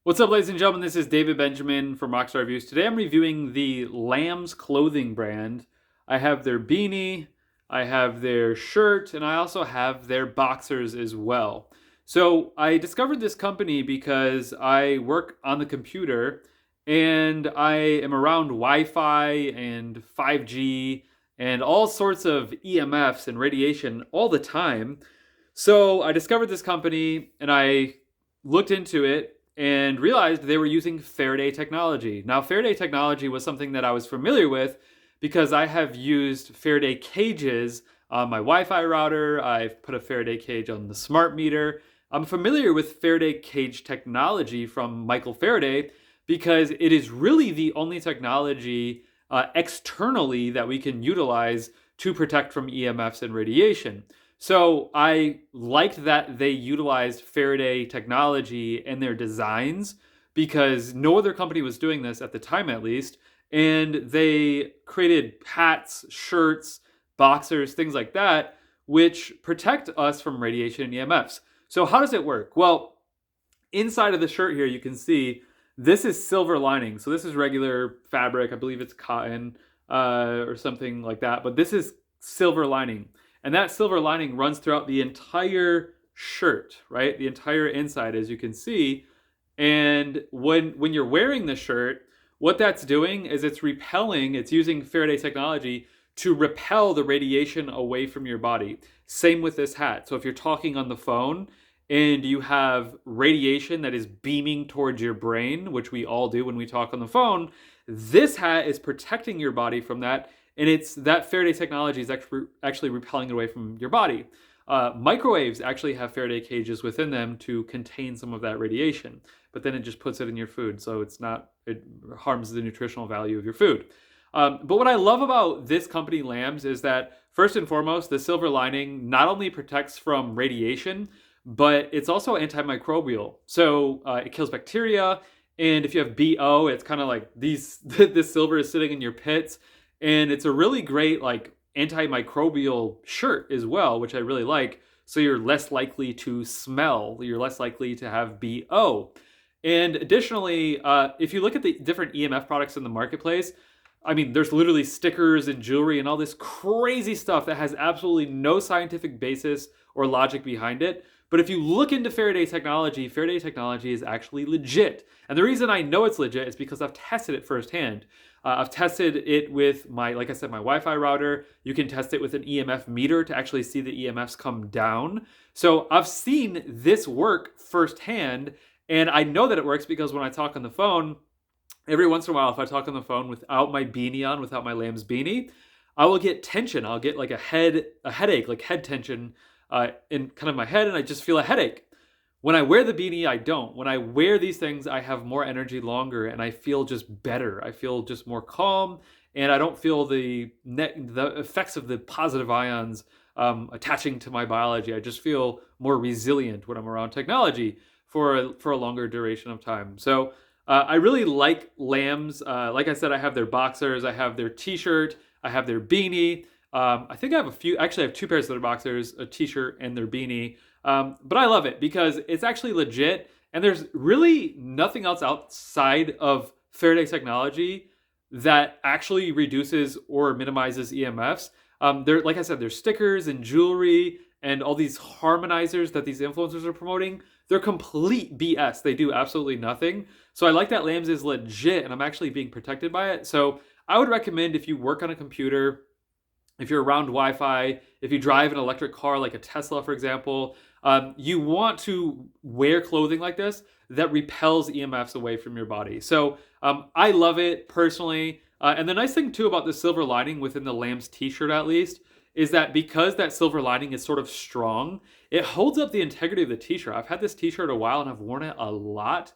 What's up, ladies and gentlemen? This is David Benjamin from Rockstar Reviews. Today I'm reviewing the Lambs clothing brand. I have their beanie, I have their shirt, and I also have their boxers as well. So I discovered this company because I work on the computer and I am around Wi-Fi and 5G and all sorts of EMFs and radiation all the time. So I discovered this company and I looked into it and realized they were using Faraday technology. Now, Faraday technology was something that I was familiar with because I have used Faraday cages on my Wi-Fi router. I've put a Faraday cage on the smart meter. I'm familiar with Faraday cage technology from Michael Faraday because it is really the only technology externally that we can utilize to protect from EMFs and radiation. So I liked that they utilized Faraday technology in their designs because no other company was doing this at the time, at least. And they created hats, shirts, boxers, things like that, which protect us from radiation and EMFs. So how does it work? Well, inside of the shirt here, you can see this is silver lining. So this is regular fabric. I believe it's cotton or something like that. But this is silver lining. And that silver lining runs throughout the entire shirt, right? The entire inside, as you can see. And when you're wearing the shirt, what that's doing is it's repelling, it's using Faraday technology to repel the radiation away from your body. Same with this hat. So if you're talking on the phone and you have radiation that is beaming towards your brain, which we all do when we talk on the phone, this hat is protecting your body from that. And it's that Faraday technology is actually repelling it away from your body. Microwaves actually have Faraday cages within them to contain some of that radiation, but then it just puts it in your food, so it harms the nutritional value of your food. But what I love about this company, Lambs, is that first and foremost, the silver lining not only protects from radiation, but it's also antimicrobial. So it kills bacteria, and if you have BO, it's kind of like this silver is sitting in your pits. And it's a really great antimicrobial shirt as well, which I really like. So you're less likely to smell. You're less likely to have BO. And additionally, if you look at the different EMF products in the marketplace, I mean, there's literally stickers and jewelry and all this crazy stuff that has absolutely no scientific basis or logic behind it. But if you look into Faraday technology is actually legit. And the reason I know it's legit is because I've tested it firsthand. I've tested it with like I said, my Wi-Fi router. You can test it with an EMF meter to actually see the EMFs come down. So I've seen this work firsthand, and I know that it works because when I talk on the phone, every once in a while, if I talk on the phone without my beanie on, without my Lamb's beanie, I will get tension. I'll get like a headache, like head tension in kind of my head, and I just feel a headache. When I wear the beanie, I don't. When I wear these things, I have more energy longer, and I feel just better. I feel just more calm, and I don't feel the effects of the positive ions attaching to my biology. I just feel more resilient when I'm around technology for a longer duration of time. So I really like Lambs. Like I said, I have their boxers, I have their t-shirt, I have their beanie. I think I have two pairs of their boxers, a t-shirt and their beanie. But I love it because it's actually legit, and there's really nothing else outside of Faraday technology that actually reduces or minimizes EMFs. Like I said, there's stickers and jewelry and all these harmonizers that these influencers are promoting. They're complete BS. They do absolutely nothing. So I like that Lambs is legit, and I'm actually being protected by it. So I would recommend, if you work on a computer, if you're around Wi-Fi, if you drive an electric car like a Tesla, for example, you want to wear clothing like this that repels EMFs away from your body. So I love it personally. And the nice thing too about the silver lining within the Lambs t-shirt, at least, is that because that silver lining is sort of strong, it holds up the integrity of the t-shirt. I've had this t-shirt a while and I've worn it a lot,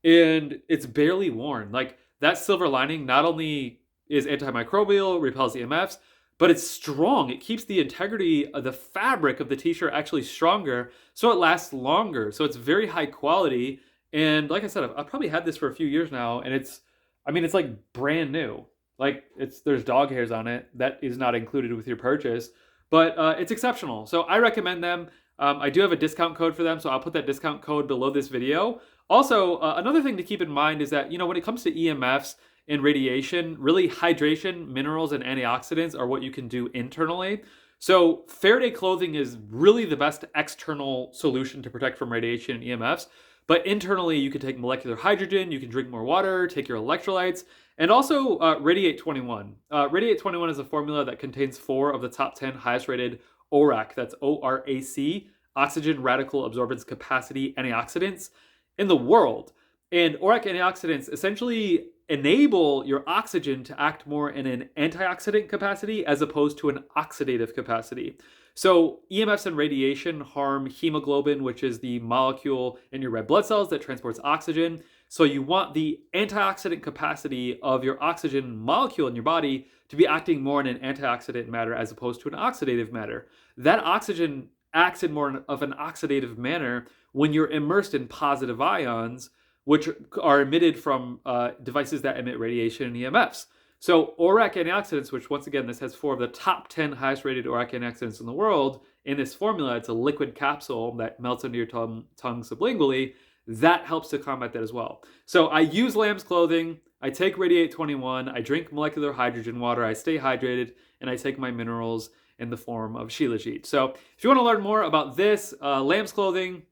and it's barely worn. Like, that silver lining not only is antimicrobial, repels EMFs, but it's strong. It keeps the integrity of the fabric of the t-shirt actually stronger, so it lasts longer. So it's very high quality. And like I said, I've probably had this for a few years now, and it's like brand new. Like, there's dog hairs on it. That is not included with your purchase, but it's exceptional. So I recommend them. I do have a discount code for them, so I'll put that discount code below this video. Also, another thing to keep in mind is that, when it comes to EMFs and radiation, really hydration, minerals, and antioxidants are what you can do internally. So Faraday clothing is really the best external solution to protect from radiation and EMFs. But internally, you can take molecular hydrogen, you can drink more water, take your electrolytes, and also Radiate 21. Radiate 21 is a formula that contains 4 of the top 10 highest rated ORAC, that's ORAC, oxygen radical absorbance capacity antioxidants in the world. And ORAC antioxidants essentially enable your oxygen to act more in an antioxidant capacity as opposed to an oxidative capacity. So EMFs and radiation harm hemoglobin, which is the molecule in your red blood cells that transports oxygen. So you want the antioxidant capacity of your oxygen molecule in your body to be acting more in an antioxidant manner as opposed to an oxidative manner. That oxygen acts in more of an oxidative manner when you're immersed in positive ions, which are emitted from devices that emit radiation and EMFs. So ORAC antioxidants, which once again, this has 4 of the top 10 highest rated ORAC antioxidants in the world. In this formula, it's a liquid capsule that melts under your tongue sublingually. That helps to combat that as well. So I use Lamb's clothing, I take Radiate 21, I drink molecular hydrogen water, I stay hydrated, and I take my minerals in the form of Shilajit. So if you want to learn more about this, Lamb's clothing,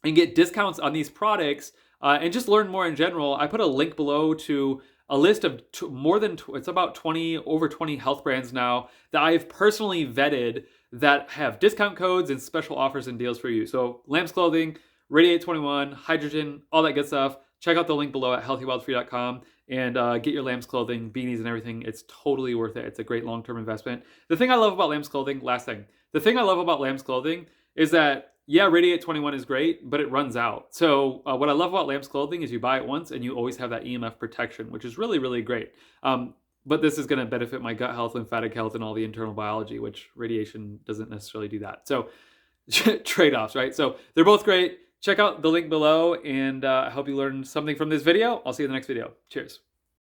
and get discounts on these products, and just learn more in general, I put a link below to a list of it's about over 20 health brands now that I've personally vetted that have discount codes and special offers and deals for you. So Lamb's clothing, Radiate 21, hydrogen, all that good stuff. Check out the link below at healthywildfree.com and get your Lamb's clothing, beanies, and everything. It's totally worth it. It's a great long-term investment. The thing I love about Lamb's clothing, last thing, the thing I love about Lamb's clothing is that, yeah, Radiate 21 is great, but it runs out. So what I love about Lamb's clothing is you buy it once and you always have that EMF protection, which is really, really great. But this is going to benefit my gut health, lymphatic health, and all the internal biology, which radiation doesn't necessarily do that. So trade-offs, right? So they're both great. Check out the link below, and I hope you learned something from this video. I'll see you in the next video. Cheers.